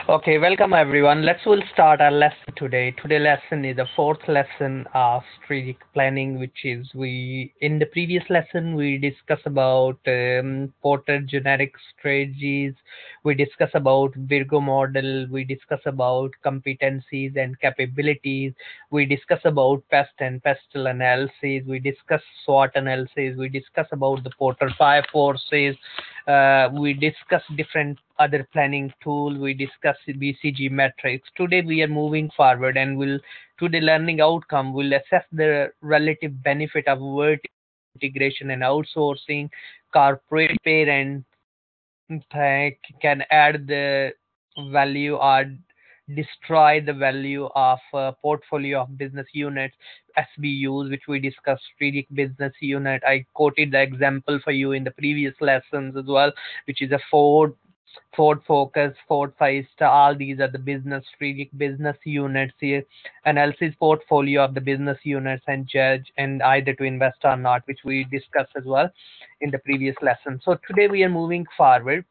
Okay, welcome everyone. Will start our lesson today. Today lesson is the fourth lesson of strategic planning, which is we in the previous lesson we discuss about Porter generic strategies. We discuss about Virgo model. We discuss about competencies and capabilities. We discuss about pest and pestle analysis. We discuss SWOT analysis. We discuss about the Porter five forces. We discuss different other planning tool. We discuss BCG metrics. Today we are moving forward and will today learning outcome will assess the relative benefit of vertical integration and outsourcing. Corporate parent can add the value or destroy the value of a portfolio of business units, SBUs, which we discussed. Strategic business unit, I quoted the example for you in the previous lessons as well, which is a Ford Focus, Ford Fiesta. All these are the business strategic business units here. Analysis portfolio of the business units and judge and either to invest or not, which we discussed as well in the previous lesson. So today we are moving forward.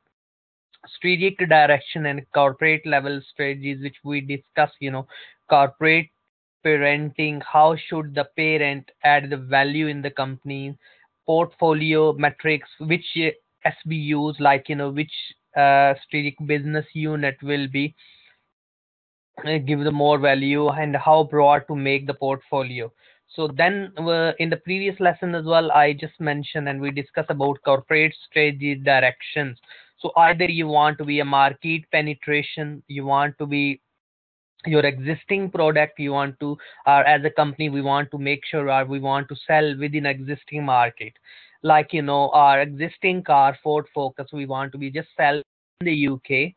Strategic direction and corporate level strategies, which we discuss. Corporate parenting. How should the parent add the value in the company? Portfolio metrics. Which SBUs, like which strategic business unit will be give the more value, and how broad to make the portfolio. So then in the previous lesson as well, I just mentioned and we discussed about corporate strategy directions. So either you want to be a market penetration, you want to be your existing product, you want to, or as a company we want to make sure, or we want to sell within existing market. Like our existing car Ford Focus, we want to be just sell in the UK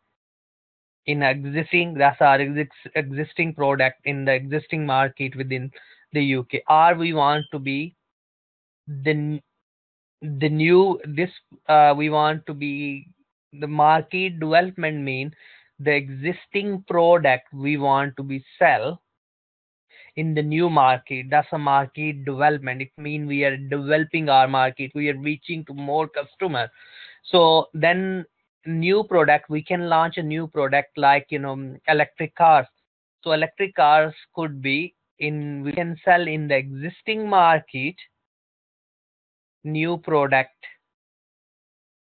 in existing, that's our existing product in the existing market within the UK. Or we want to be the the new this we want to be the market development, mean the existing product we want to be sell in the new market. That's a market development. It means we are developing our market, we are reaching to more customers. So then new product, we can launch a new product like electric cars. So electric cars could be in, we can sell in the existing market new product,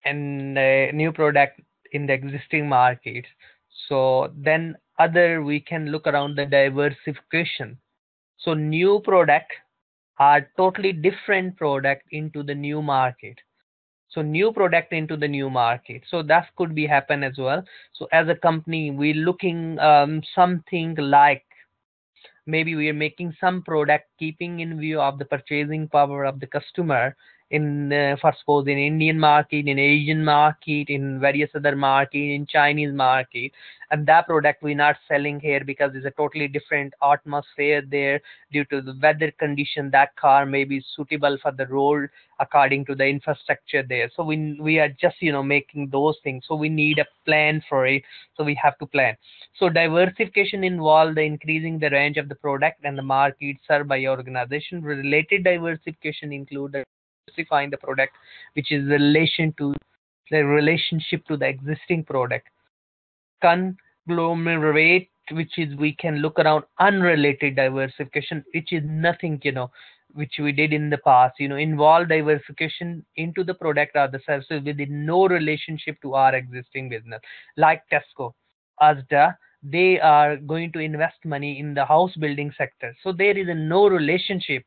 and new product in the existing market. So then other, we can look around the diversification. So new product are totally different product into the new market. So new product into the new market. So that could be happen as well. So as a company, we looking something like, maybe we are making some product keeping in view of the purchasing power of the customer in for suppose in Indian market, in Asian market, in various other market, in Chinese market, and that product we're not selling here because it's a totally different atmosphere there. Due to the weather condition, that car may be suitable for the road according to the infrastructure there. So we are just making those things. So we need a plan for it. So we have to plan. So diversification involves the increasing the range of the product and the market served by organization. Related diversification include diversifying the product, which is relation to the relationship to the existing product. Conglomerate, which is we can look around unrelated diversification, which is nothing, which we did in the past, involve diversification into the product or the services within no relationship to our existing business. Like Tesco, Asda, they are going to invest money in the house building sector. So there is a no relationship.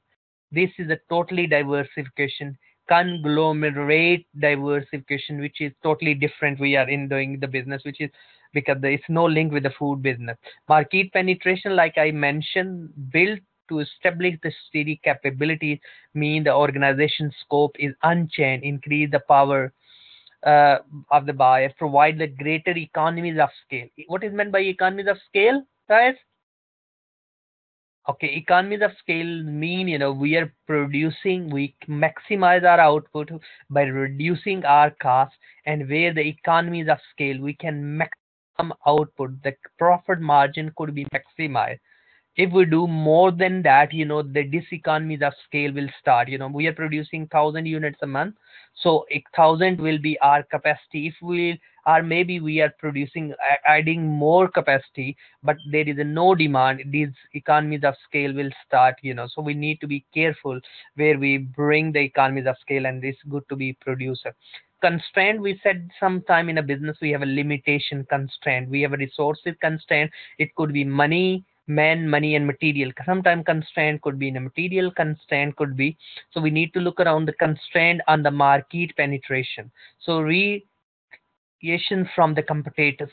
This is a totally diversification. Conglomerate diversification, which is totally different. We are in doing the business, which is because there is no link with the food business. Market penetration, like I mentioned, built to establish the strategic capabilities, mean the organization scope is unchanged, increase the power of the buyer, provide the greater economies of scale. What is meant by economies of scale, guys? Okay, economies of scale mean, we are producing, we maximize our output by reducing our cost, and where the economies of scale, we can maximum output, the profit margin could be maximized. If we do more than that, the diseconomies of scale will start. We are producing 1,000 units a month, so 1,000 will be our capacity. If we or maybe we are producing, adding more capacity, but there is a no demand. These economies of scale will start, so we need to be careful where we bring the economies of scale, and it's good to be producer. Constraint, we said sometime in a business we have a limitation constraint, we have a resources constraint. It could be money, man, money, and material. Sometimes constraint could be in a material, constraint could be, so we need to look around the constraint on the market penetration. So from the competitors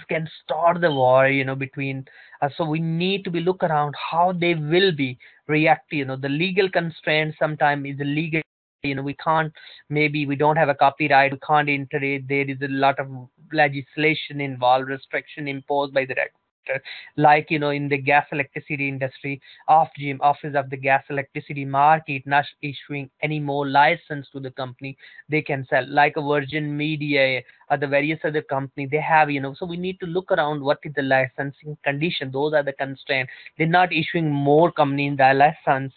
can start the war, between us. So we need to be look around how they will be react. The legal constraint sometimes is illegal. We can't, maybe we don't have a copyright, we can't enter it. There is a lot of legislation involved, restriction imposed by the regulator, like in the gas electricity industry, OFGM, Office of the Gas Electricity Market, not issuing any more license to the company they can sell, like a Virgin Media or the various other company they have. So we need to look around what is the licensing condition. Those are the constraints. They're not issuing more company in the license.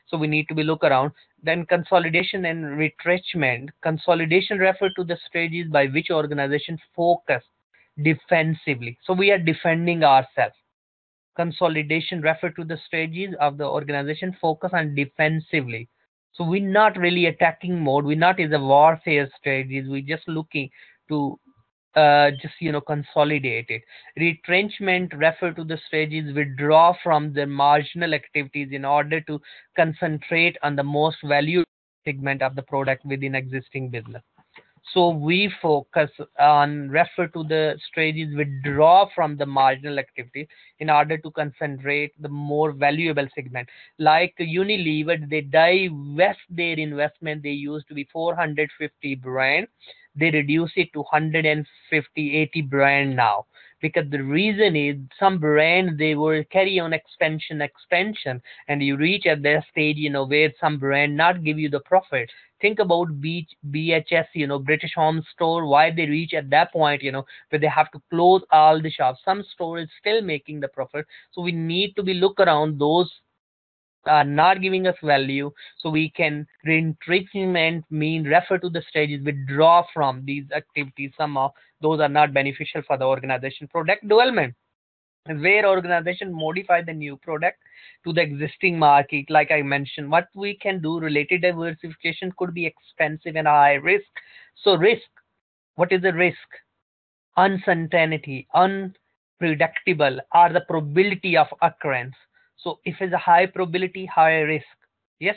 So we need to be look around. Then consolidation and retrenchment. Consolidation refer to the strategies by which organization focus defensively. So we are defending ourselves. Consolidation refer to the strategies of the organization focus on defensively. So we're not really attacking mode. We're not in the warfare strategies. We're just looking to consolidate it. Retrenchment refer to the strategies withdraw from the marginal activities in order to concentrate on the most valuable segment of the product within existing business. So we focus on refer to the strategies withdraw from the marginal activity in order to concentrate the more valuable segment. Like Unilever, they divest their investment. They used to be 450 brand. They reduce it to 150, 80 brand now. Because the reason is some brands, they will carry on expansion, and you reach at that stage, where some brand not give you the profit. Think about BHS, British Home Store, why they reach at that point, where they have to close all the shops. Some store is still making the profit. So we need to be look around those are not giving us value, so we can retrenchment mean refer to the stages withdraw from these activities. Some of those are not beneficial for the organization. Product development, where organization modify the new product to the existing market. Like I mentioned, what we can do, related diversification could be expensive and high risk. So risk, what is the risk? Uncertainty, unpredictable, or the probability of occurrence. So if it's a high probability, high risk. Yes,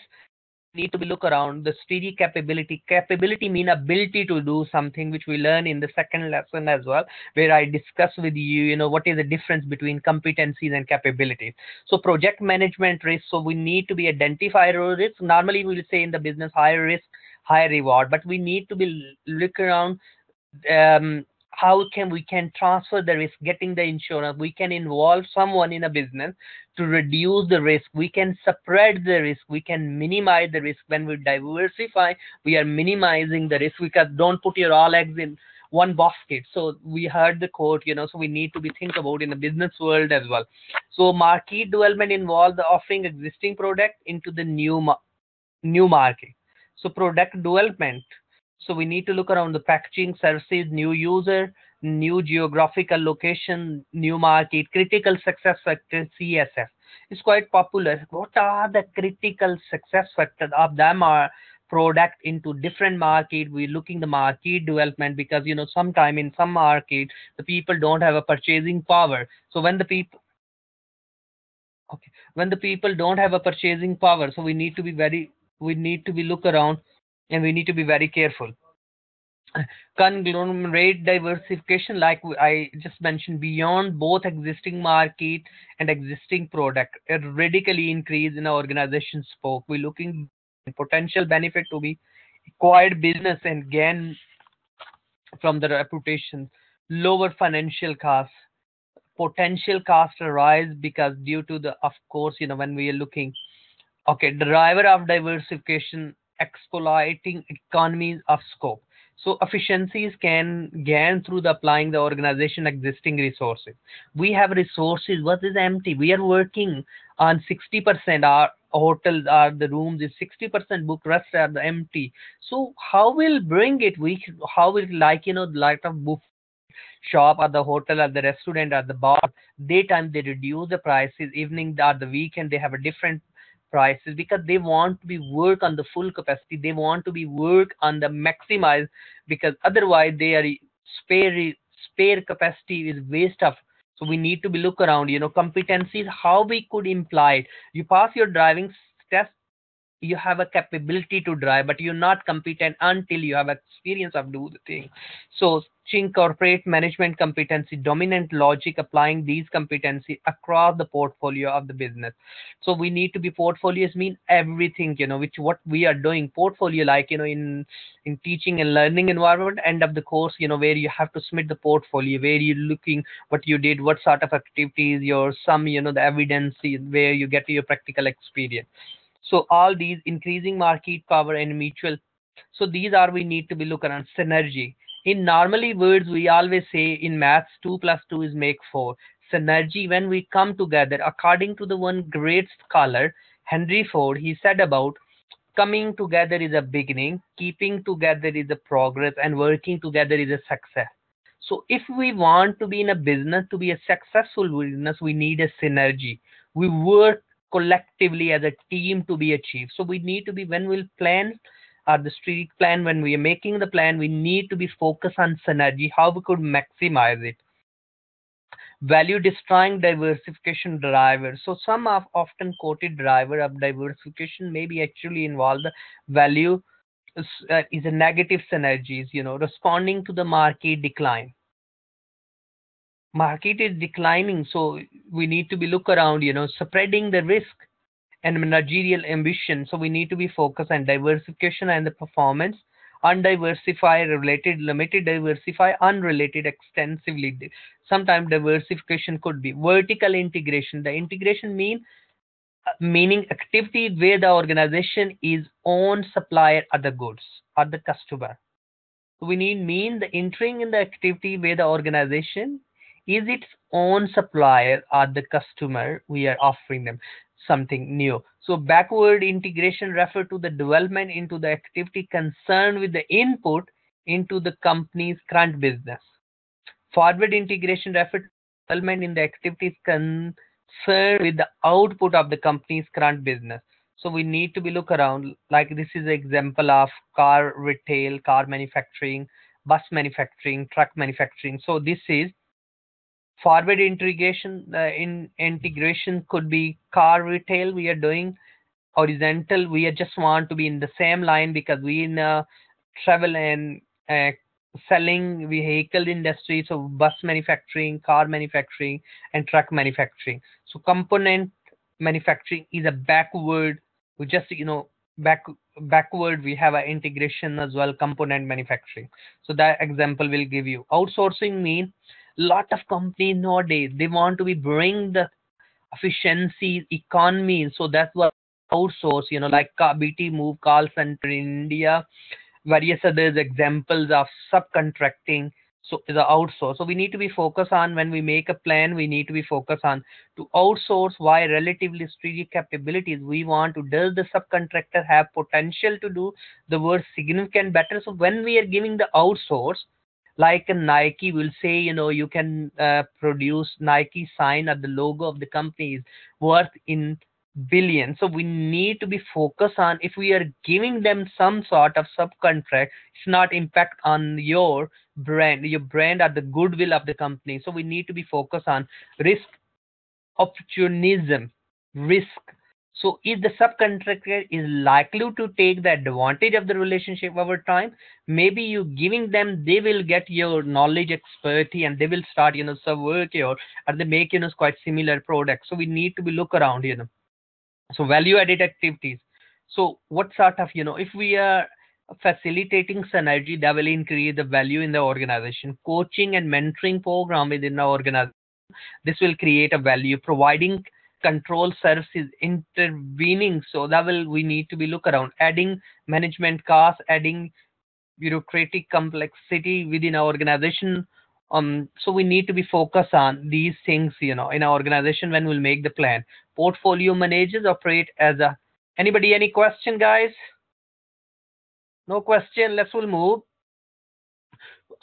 need to be look around the steady capability. Capability mean ability to do something, which we learn in the second lesson as well, where I discuss with you, what is the difference between competencies and capabilities. So project management risk. So we need to be identify risk. Normally we will say in the business, high risk, high reward, but we need to be look around how we can transfer the risk, getting the insurance. We can involve someone in a business to reduce the risk. We can spread the risk. We can minimize the risk. When we diversify, we are minimizing the risk, because don't put your all eggs in one basket. So we heard the quote, so we need to be think about in the business world as well. So market development involves the offering existing product into the new market. So product development, so we need to look around the packaging, services, new user, new geographical location, new market. Critical success factor, CSF, is quite popular. What are the critical success factors of them are product into different market? We're looking the market development, because sometime in some market the people don't have a purchasing power. So when the people don't have a purchasing power, so we need to be look around, and we need to be very careful. Conglomerate diversification, like I just mentioned, beyond both existing market and existing product, a radically increase in our organization scope. We're looking potential benefit to be acquired business and gain from the reputation. Lower financial costs, potential cost arise because due to the, of course, when we are looking, okay, driver of diversification, exploiting economies of scope. So efficiencies can gain through the applying the organization existing resources. We have resources. What is empty? We are working on 60%. Our hotels are the rooms is 60% booked. Rest are the empty. So how will bring it? How will like like of book shop or the hotel or the restaurant or the bar. Daytime they reduce the prices. Evening or the weekend they have a different prices because they want to be work on the full capacity. They want to be work on the maximize because otherwise they are spare spare capacity is waste of. So we need to be look around, competencies, how we could imply it. You pass your driving test, you have a capability to drive, but you're not competent until you have experience of do the thing. So corporate management competency, dominant logic, applying these competency across the portfolio of the business. So we need to be portfolios mean everything, which what we are doing portfolio, like in teaching and learning environment, end of the course, where you have to submit the portfolio, where you're looking what you did, what sort of activities, your some, the evidence where you get your practical experience. So all these increasing market power and mutual. So these are we need to be looking at synergy. In normally words, we always say in maths 2 plus 2 is make 4. Synergy, when we come together, according to the one great scholar, Henry Ford, he said about coming together is a beginning, keeping together is a progress, and working together is a success. So if we want to be in a business, to be a successful business, we need a synergy. We work collectively as a team to be achieved. So we need to be, when we'll plan the street plan, when we are making the plan, we need to be focused on synergy, how we could maximize it. Value destroying diversification driver. So some of often quoted driver of diversification may be actually involve the value is a negative synergies, responding to the market decline. Market is declining, so we need to be look around, spreading the risk and managerial ambition. So we need to be focused on diversification and the performance. Undiversify related, limited, diversify unrelated, extensively. Sometimes diversification could be vertical integration. The integration meaning activity where the organization is own supplier of the goods or the customer. So we mean the entering in the activity where the organization is its own supplier or the customer, we are offering them something new. So backward integration refer to the development into the activity concerned with the input into the company's current business. Forward integration refer to development in the activities concerned with the output of the company's current business. So we need to be look around, like this is an example of car retail, car manufacturing, bus manufacturing, truck manufacturing. So this is forward integration. In integration could be car retail we are doing. Horizontal, we are just want to be in the same line because we in travel and selling vehicle industry. So bus manufacturing, car manufacturing, and truck manufacturing. So component manufacturing is a backward. We just backward we have an integration as well, component manufacturing. So that example will give you. Outsourcing mean lot of companies nowadays they want to be bring the efficiency economy, so that's what outsource, like BT move call center in India, various others examples of subcontracting. So the outsource. So we need to be focused on, when we make a plan, we need to be focused on to outsource. Why? Relatively strategic capabilities we want to. Does the subcontractor have potential to do the work significant better? So when we are giving the outsource, like a Nike will say, you can produce Nike sign at the logo of the company is worth in billions. So we need to be focused on, if we are giving them some sort of subcontract, it's not impact on your brand or the goodwill of the company. So we need to be focused on risk, opportunism, risk. So if the subcontractor is likely to take the advantage of the relationship over time, maybe you giving them, they will get your knowledge, expertise, and they will start, some work here, or they make, quite similar products. So we need to be look around, So value added activities. So what sort of, if we are facilitating synergy, that will increase the value in the organization. Coaching and mentoring program within the organization. This will create a value. Providing control services, intervening. So that will, we need to be look around. Adding management costs, adding bureaucratic complexity within our organization. So we need to be focused on these things, in our organization when we'll make the plan. Portfolio managers operate as a, anybody, any question, guys? No question. Let's will move.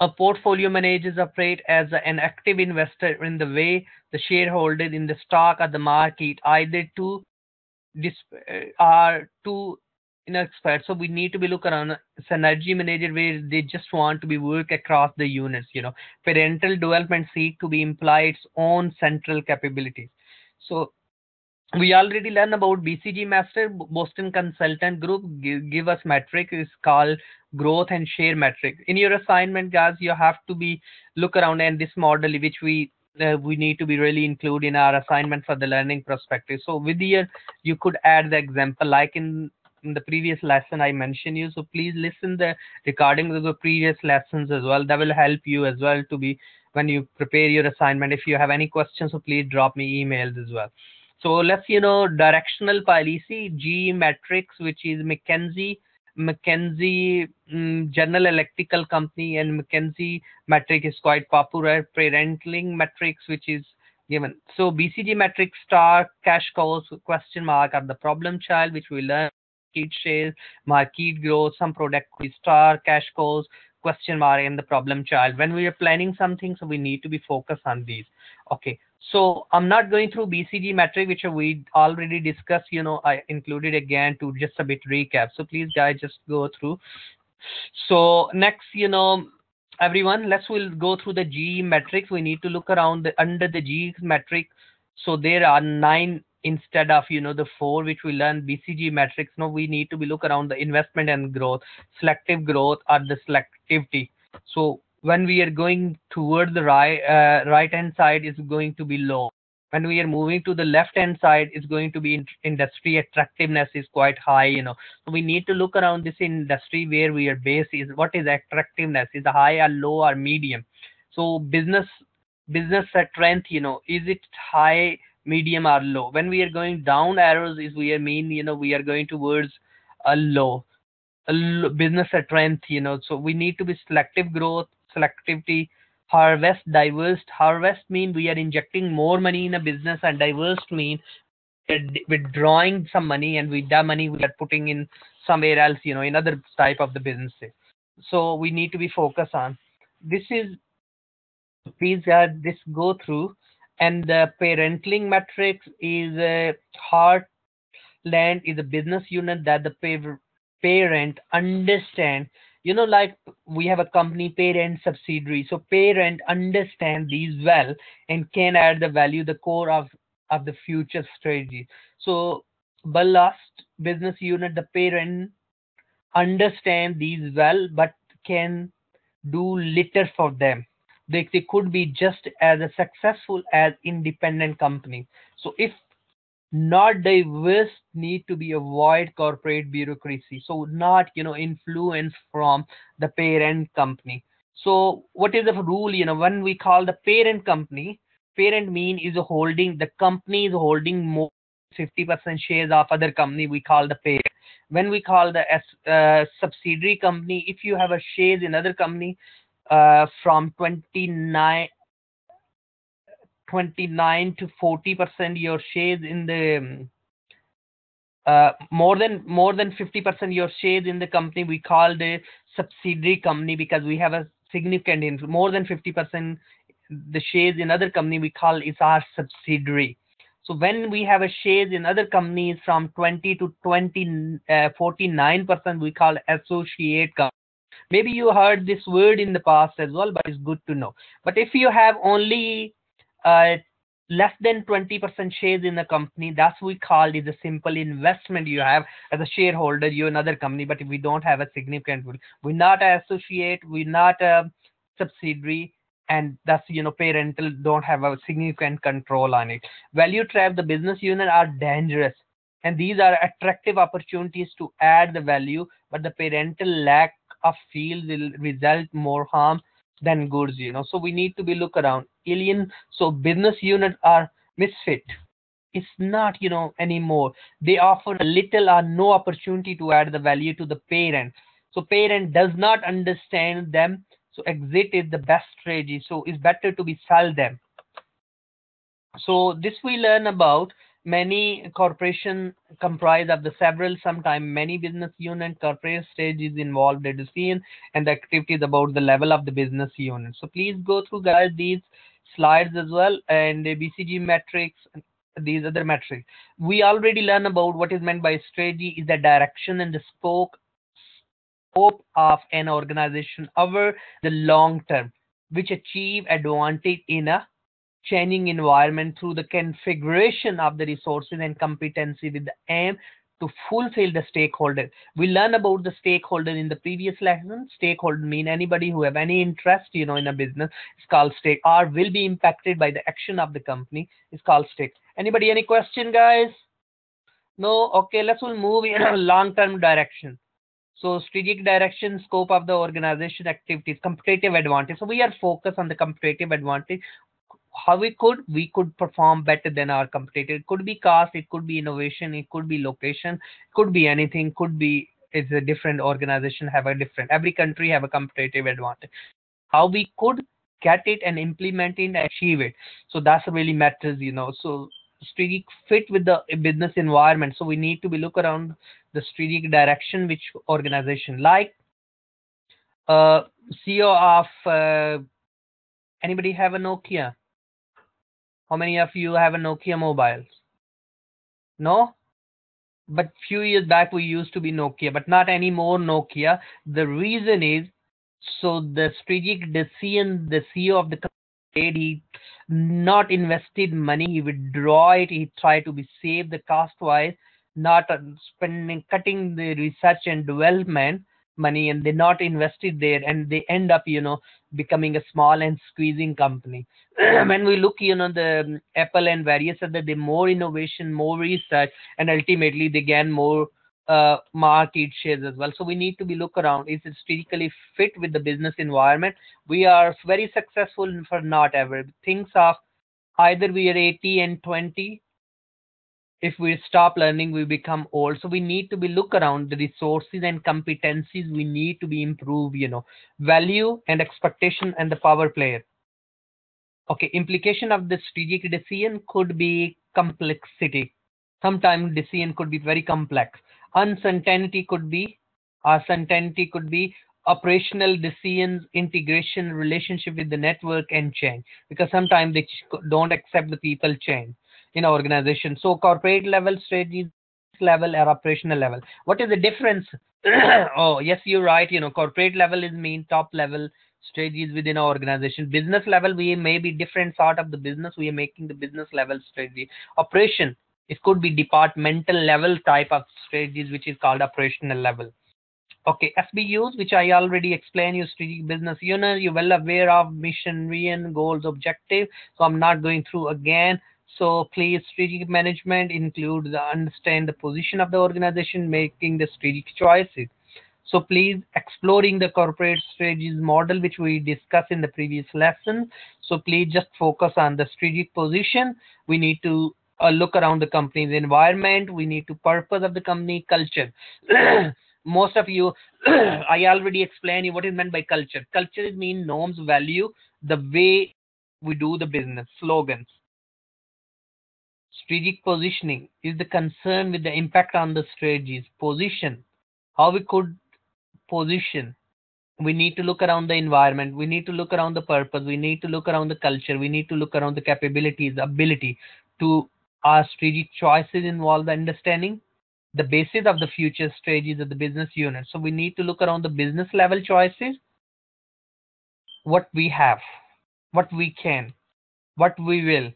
A portfolio managers operate as an active investor in the way the shareholder in the stock or the market, either to are too inexpert. So we need to be look around synergy manager where they just want to be work across the units. Parental development seek to be imply its own central capabilities. So we already learned about BCG Master. Boston Consultant Group give us metric is called growth and share metric. In your assignment, guys, you have to be look around and this model which we need to be really include in our assignment for the learning perspective. So with here you could add the example like in the previous lesson I mentioned you. So please listen the recording of the previous lessons as well. That will help you as well to be when you prepare your assignment. If you have any questions, so please drop me emails as well. So let's, directional policy, G metrics, which is McKinsey General Electrical Company, and McKinsey metric is quite popular. Parenting metrics, which is given. So BCG metric star, cash cows, question mark are the problem child, which we learn. Market shares, market growth, some product star, cash cows, question mark, and the problem child. When we are planning something, so we need to be focused on these. Okay. So I'm not going through BCG metric, which we already discussed. I included again to just a bit recap. So please, guys, just go through. So next, everyone, we'll go through the G metrics. We need to look around under the G metric. So there are 9 instead of the 4 which we learned BCG metrics. Now we need to be look around the investment and growth, selective growth, or the selectivity. So when we are going toward the right hand side is going to be low. When we are moving to the left hand side is going to be industry attractiveness is quite high. So we need to look around this industry where we are based is what is attractiveness, is high or low or medium. So business strength, is it high, medium or low? When we are going down arrows is we are we are going towards a low. Business strength, so we need to be selective growth, selectivity, harvest, diverse. Harvest mean we are injecting more money in a business, and diverse mean withdrawing some money, and with that money we are putting in somewhere else, in other type of the businesses. So we need to be focused on this. Is please this go through. And the parenting metrics is heartland is a business unit that the parent understand, like we have a company, parent, subsidiary. So parent understand these well and can add the value, the core of the future strategy. So last business unit, the parent understand these well but can do little for them. They could be just as successful as independent company. So if not diverse, need to be avoid corporate bureaucracy. So not influence from the parent company. So what is the rule? When we call the parent company, parent mean is holding, the company is holding more 50% shares of other company, we call the parent. When we call the subsidiary company, if you have a shares in other company from 29 to 40% your shares in the more than 50% your shares in the company, we call the subsidiary company, because we have a significant more than 50% the shares in other company, we call is our subsidiary. So when we have a shares in other companies from 20 to 49%, we call associate company. Maybe you heard this word in the past as well, but it's good to know. But if you have only less than 20% shares in the company, that's we call it a simple investment you have as a shareholder, you another company. But if we don't have a significant, we're not an associate, we're not a subsidiary, and that's parental don't have a significant control on it. Value trap, the business unit are dangerous, and these are attractive opportunities to add the value, but the parental lack of field will result more harm than goods. So we need to be look around alien. So business units are misfit. It's not anymore. They offer little or no opportunity to add the value to the parent. So parent does not understand them. So exit is the best strategy. So it's better to be sell them. So this we learn about. Many corporation comprise of the several, sometimes many business unit. Corporate stage is involved the decision and the activities about the level of the business unit. So please go through guys these slides as well, and the BCG metrics, these other metrics. We already learned about what is meant by strategy is the direction and the scope of an organization over the long term, which achieve advantage in a changing environment through the configuration of the resources and competency with the aim to fulfill the stakeholder. We learn about the stakeholder in the previous lesson. Stakeholder mean anybody who have any interest, in a business. It's called stake, or will be impacted by the action of the company. It's called stake. Anybody, any question, guys? No? Okay, let's will move in a long-term direction. So strategic direction, scope of the organization activities, competitive advantage. So we are focused on the competitive advantage. How we could perform better than our competitor. It could be cost, it could be innovation, it could be location, it could be anything, could be it's a different organization have a different, every country have a competitive advantage. How we could get it and implement it and achieve it. So that's really matters. So strategic fit with the business environment. So we need to be look around the strategic direction which organization like CEO of anybody have a Nokia? How many of you have a Nokia mobiles? No? But few years back we used to be Nokia, but not anymore Nokia. The reason is, so the strategic decision the CEO of the company, he not invested money, he withdraw it, he try to be save the cost wise, not spending, cutting the research and development money, and they not invested there, and they end up, becoming a small and squeezing company. When we look, the Apple and various other, the more innovation, more research, and ultimately they gain more market shares as well. So we need to be look around, is it strategically fit with the business environment? We are very successful for not ever. Things of either we are 80 and 20. If we stop learning, we become old. So we need to be look around the resources and competencies we need to be improved, value and expectation and the power player. Okay, implication of the strategic decision could be complexity. Sometimes decision could be very complex. Uncertainty could be, certainty could be operational decisions, integration, relationship with the network, and change. Because sometimes they don't accept the people change in our organization. So corporate level strategies level or operational level. What is the difference? Oh, yes, you're right. Corporate level is mean top level strategies within our organization. Business level, we may be different sort of the business. We are making the business level strategy. Operation, it could be departmental level type of strategies, which is called operational level. Okay, SBUs, which I already explained, you strategic business unit, you're well aware of mission, vision, goals, objective. So I'm not going through again. So please, strategic management includes understand the position of the organization, making the strategic choices. So please, exploring the corporate strategies model, which we discussed in the previous lesson. So please just focus on the strategic position. We need to look around the company's environment. We need to purpose of the company, culture. Most of you, I already explained you what is meant by culture. Culture is mean norms, value, the way we do the business, slogans. Strategic positioning is the concern with the impact on the strategies. Position, how we could position. We need to look around the environment. We need to look around the purpose. We need to look around the culture. We need to look around the capabilities, ability to our strategic choices involve the understanding the basis of the future strategies of the business unit. So we need to look around the business level choices, what we have, what we can, what we will,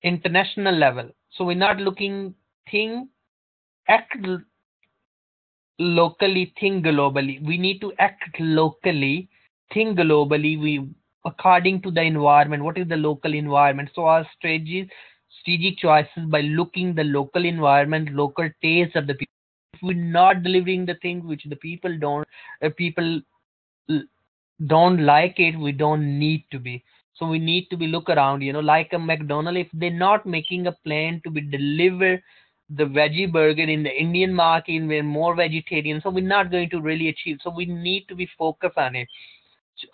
international level. So we're not looking act locally, think globally. We need to act locally, think globally. We according to the environment. What is the local environment? So our strategic choices by looking the local environment, local taste of the people. If we're not delivering the things which the people don't like it, we don't need to be. So we need to be look around, like a McDonald's, if they're not making a plan to be delivered the veggie burger in the Indian market, we're more vegetarian, so we're not going to really achieve. So we need to be focused on it.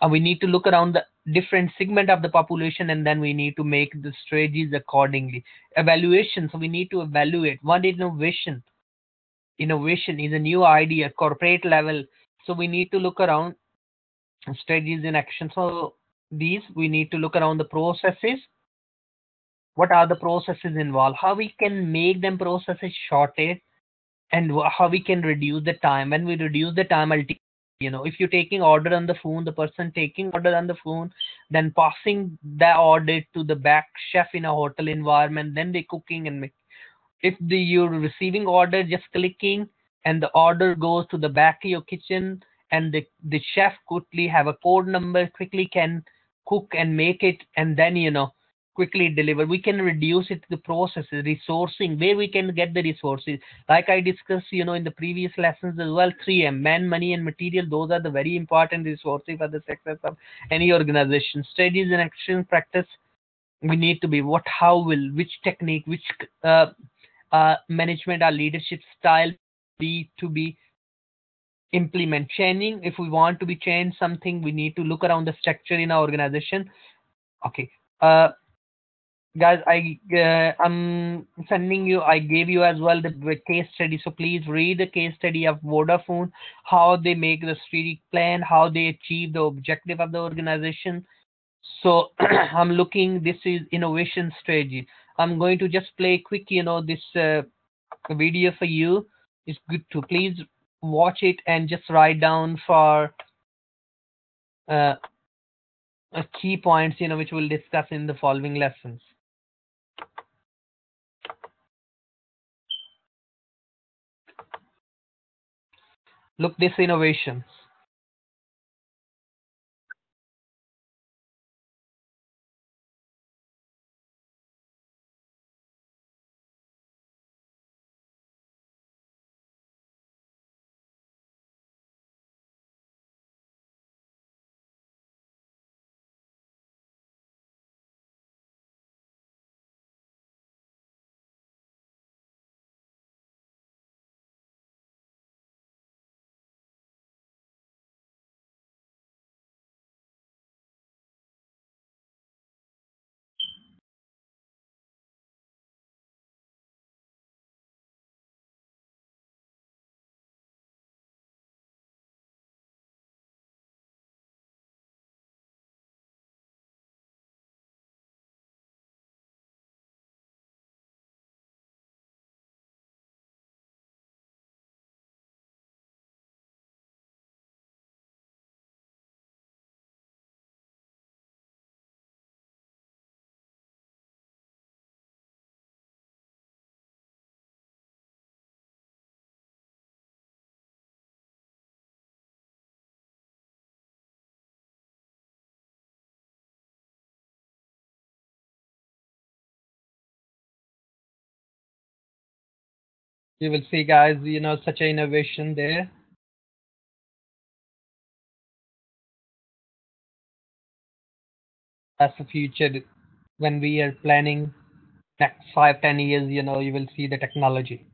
We need to look around the different segment of the population, and then we need to make the strategies accordingly. Evaluation. So we need to evaluate what innovation. Innovation is a new idea, corporate level. So we need to look around strategies in action. So these we need to look around the processes. What are the processes involved? How we can make them processes shorter, and how we can reduce the time. When we reduce the time, if you're taking order on the phone, the person taking order on the phone, then passing the order to the back chef in a hotel environment, then they cooking and if you're receiving order, just clicking and the order goes to the back of your kitchen, and the chef quickly have a code number, quickly can cook and make it, and then quickly deliver. We can reduce it, the processes, resourcing, where we can get the resources. Like I discussed, in the previous lessons as well, 3M, man, money, and material. Those are the very important resources for the success of any organization. Strategies and action practice. We need to be what, how will, which technique, which management or leadership style be to be implement changing. If we want to be change something, we need to look around the structure in our organization. Okay. Guys, I'm sending you, I gave you as well the case study, so please read the case study of Vodafone, how they make the strategic plan, how they achieve the objective of the organization. So I'm looking, this is innovation strategy. I'm going to just play quick, this video for you. It's good to please watch it and just write down for uh, key points, which we'll discuss in the following lessons. Look, this innovation. You will see, guys, such an innovation there. That's the future. When we are planning next 5, 10 years, you will see the technology.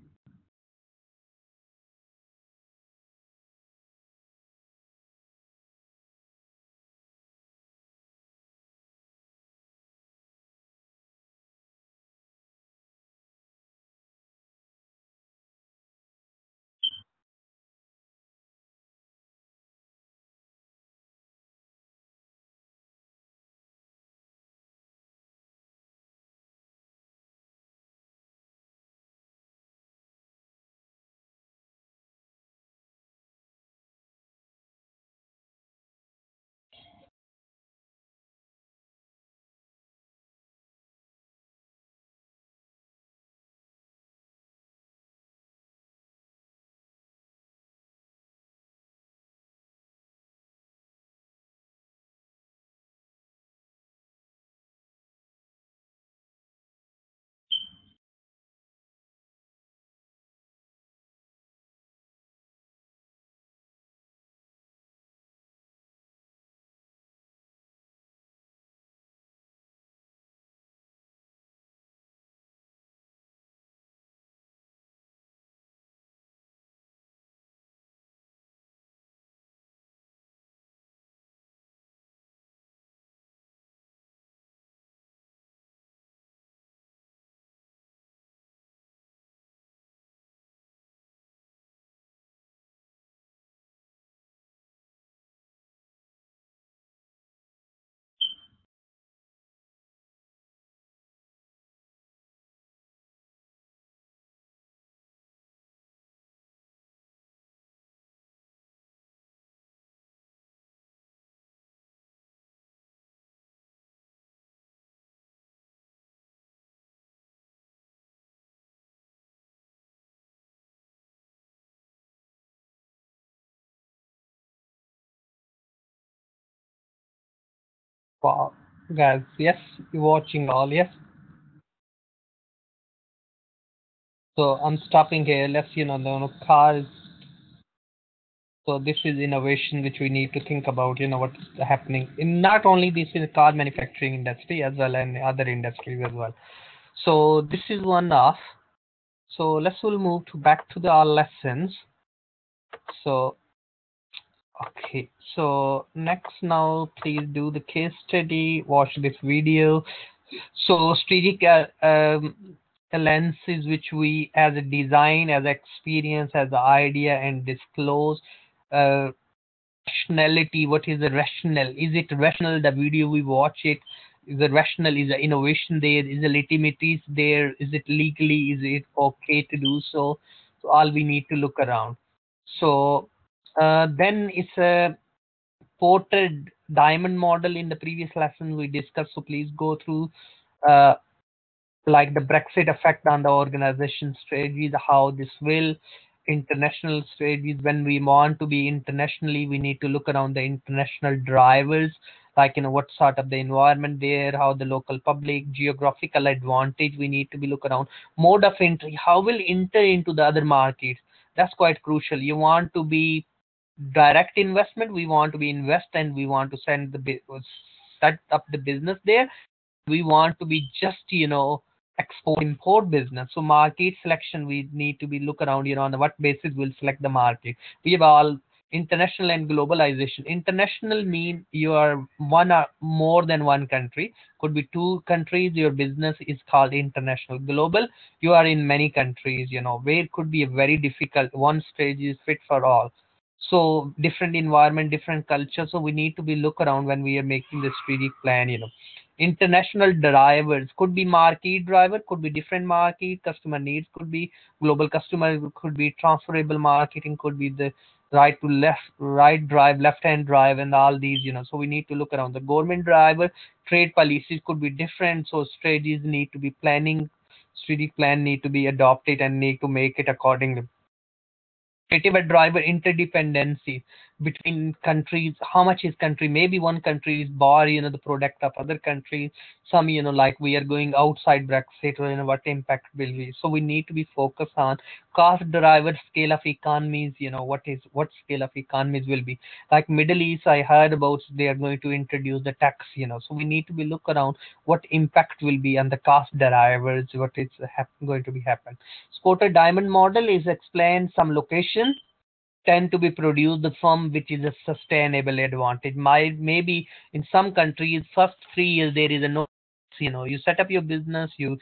Wow, guys, yes, you're watching all, yes. So I'm stopping here. Let's, cars. So this is innovation which we need to think about, what's happening in not only this in the car manufacturing industry as well and other industries as well. So this is one off. So let's will move to back to the our lessons. So okay, so next now please do the case study, watch this video. So strategic lenses which we as a design, as experience, as an idea and disclose. Rationality, what is the rational? Is it rational the video we watch it? Is it rational? Is the innovation there? Is the legitimacy there? Is it legally? Is it okay to do so? So all we need to look around. So then it's a ported diamond model. In the previous lesson we discussed, so please go through uh, like the Brexit effect on the organization strategies, how this will international strategies. When we want to be internationally, we need to look around the international drivers, like what sort of the environment there, how the local public, geographical advantage we need to be look around, mode of entry, how will enter into the other markets. That's quite crucial. You want to be direct investment, we want to be invest and we want to set up the business there. We want to be just export import business. So market selection, we need to be look around on what basis we'll select the market. We have all international and globalization. International mean you are one or more than one country, could be two countries, your business is called international. Global, you are in many countries, where it could be a very difficult, one stage is fit for all. So different environment, different culture, so we need to be look around when we are making the strategic plan. International drivers could be market driver, could be different market customer needs, could be global customer, could be transferable marketing, could be the right to left, right drive, left hand drive, and all these. So we need to look around the government driver. Trade policies could be different, so strategies need to be planning, strategic plan need to be adopted and need to make it accordingly. Creative driver interdependency between countries. How much is country? Maybe one country is bar, the product of other countries. Some, like we are going outside Brexit, what impact will be. So we need to be focused on cost driver, scale of economies, what scale of economies will be. Like Middle East, I heard about they are going to introduce the tax, so we need to be look around what impact will be on the cost drivers, what is going to be happen. Scotter diamond model is explained some location tend to be produced the firm which is a sustainable advantage. Maybe in some countries first 3 years there is a no, you set up your business, you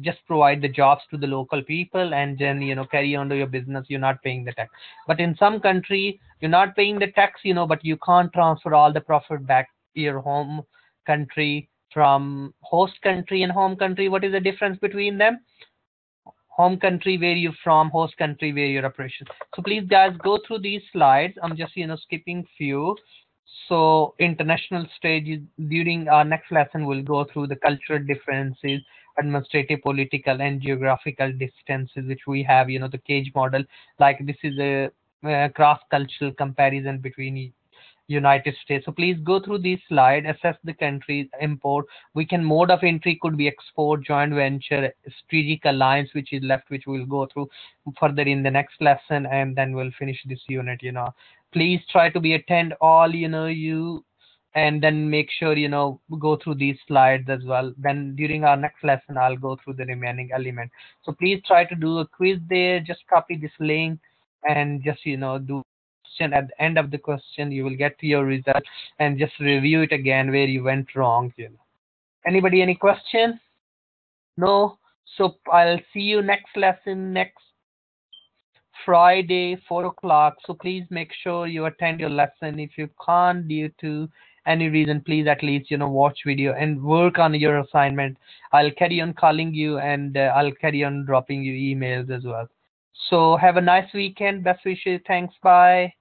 just provide the jobs to the local people and then carry on to your business, you're not paying the tax. But in some country you're not paying the tax, but you can't transfer all the profit back to your home country from host country and home country. What is the difference between them? Home country where you're from, host country where your operation. So please guys go through these slides. I'm just skipping few. So international stages, during our next lesson we'll go through the cultural differences, administrative, political and geographical distances which we have, the cage model. Like this is a cross cultural comparison between United States. So please go through this slide, assess the countries, import. We can mode of entry could be export, joint venture, strategic alliance, which is left, which we'll go through further in the next lesson, and then we'll finish this unit. Please try to be attend all, you, and then make sure, go through these slides as well. Then during our next lesson, I'll go through the remaining element. So please try to do a quiz there. Just copy this link and just, do question. At the end of the question you will get your result and just review it again where you went wrong. Anybody any question? No? So I'll see you next lesson next Friday 4 o'clock. So please make sure you attend your lesson. If you can't due to any reason, please at least watch video and work on your assignment. I'll carry on calling you and I'll carry on dropping you emails as well. So have a nice weekend. Best wishes. Thanks. Bye.